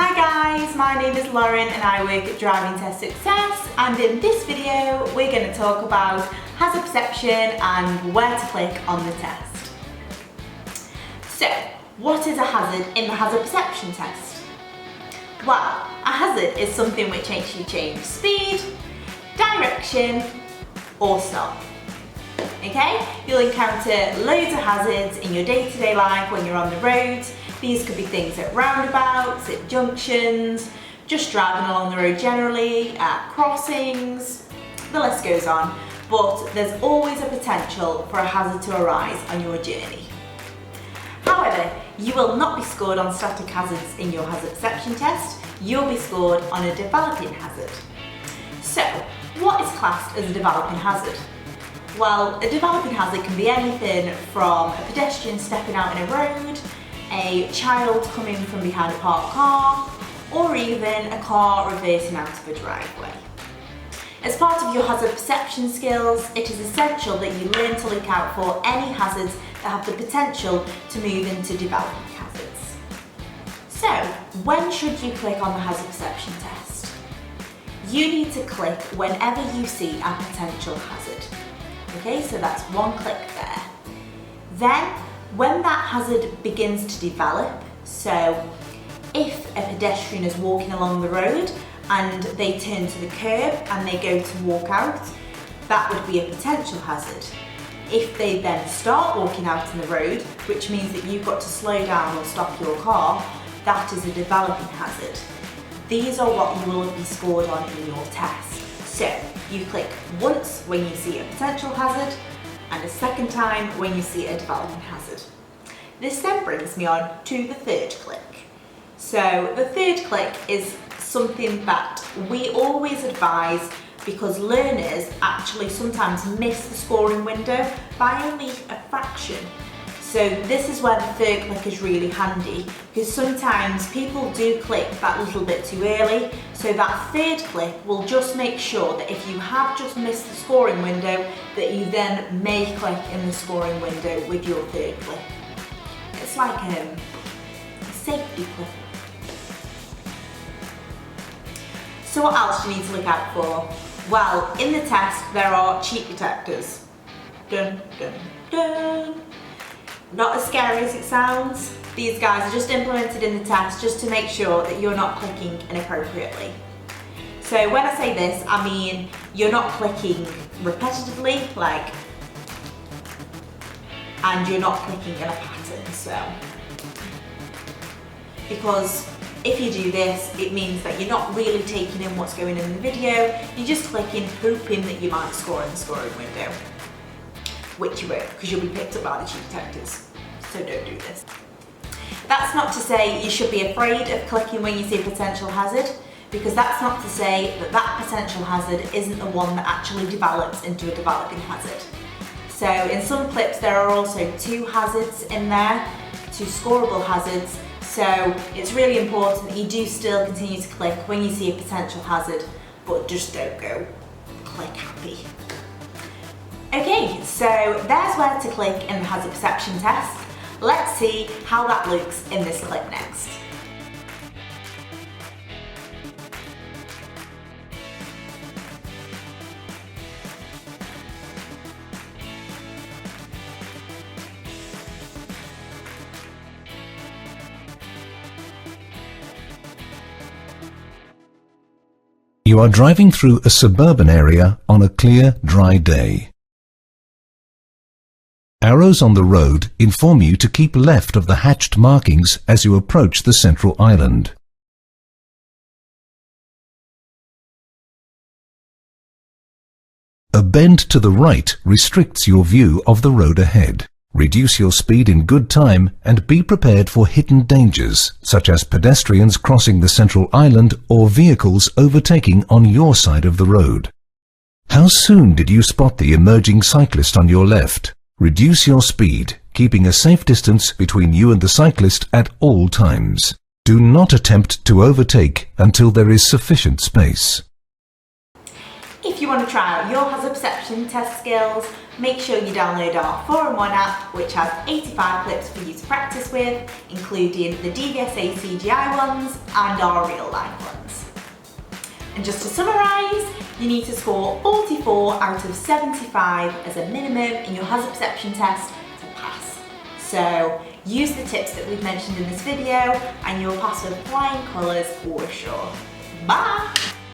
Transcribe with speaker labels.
Speaker 1: Hi guys, my name is Lauren and I work at Driving Test Success, and in this video we're going to talk about hazard perception and where to click on the test. So, what is a hazard in the hazard perception test? Well, a hazard is something which makes you change speed, direction or stop. Okay? You'll encounter loads of hazards in your day-to-day life when you're on the road. These could be things at roundabouts, at junctions, just driving along the road generally, at crossings, the list goes on. But there's always a potential for a hazard to arise on your journey. However, you will not be scored on static hazards in your hazard perception test, you'll be scored on a developing hazard. So, what is classed as a developing hazard? Well, a developing hazard can be anything from a pedestrian stepping out in a road, a child coming from behind a parked car, or even a car reversing out of a driveway. As part of your hazard perception skills, it is essential that you learn to look out for any hazards that have the potential to move into developing hazards. So, when should you click on the hazard perception test? You need to click whenever you see a potential hazard. Okay, so that's one click there. Then, when that hazard begins to develop, so if a pedestrian is walking along the road and they turn to the curb and they go to walk out, that would be a potential hazard. If they then start walking out in the road, which means that you've got to slow down or stop your car, that is a developing hazard. These are what you will be scored on in your test. So, you click once when you see a potential hazard, and a second time when you see a developing hazard. This then brings me on to the third click. So the third click is something that we always advise because learners actually sometimes miss the scoring window by only a fraction. So this is where the third click is really handy, because sometimes people do click that little bit too early, so that third click will just make sure that if you have just missed the scoring window, that you then may click in the scoring window with your third click. It's like a safety click. So what else do you need to look out for? Well, in the test there are cheat detectors. Dun, dun, dun. Not as scary as it sounds. These guys are just implemented in the test just to make sure that you're not clicking inappropriately. So when I say this, I mean you're not clicking repetitively, and you're not clicking in a pattern, so. Because if you do this, it means that you're not really taking in what's going on in the video, you're just clicking, hoping that you might score in the scoring window. Which you won't, because you'll be picked up by the cheat detectors. So don't do this. That's not to say you should be afraid of clicking when you see a potential hazard, because that's not to say that that potential hazard isn't the one that actually develops into a developing hazard. So in some clips there are also two hazards in there, two scoreable hazards, so it's really important that you do still continue to click when you see a potential hazard, but just don't go click happy. Okay, so there's where to click in the hazard perception test. Let's see how that looks in this clip next.
Speaker 2: You are driving through a suburban area on a clear, dry day. Arrows on the road inform you to keep left of the hatched markings as you approach the central island. A bend to the right restricts your view of the road ahead. Reduce your speed in good time and be prepared for hidden dangers, such as pedestrians crossing the central island or vehicles overtaking on your side of the road. How soon did you spot the emerging cyclist on your left? Reduce your speed, keeping a safe distance between you and the cyclist at all times. Do not attempt to overtake until there is sufficient space.
Speaker 1: If you want to try out your hazard perception test skills, make sure you download our 4-in-1 app, which has 85 clips for you to practice with, including the DVSA CGI ones and our real life ones. And just to summarise, you need to score 44 out of 75 as a minimum in your hazard perception test to pass. So use the tips that we've mentioned in this video and you'll pass with flying colours for sure. Bye!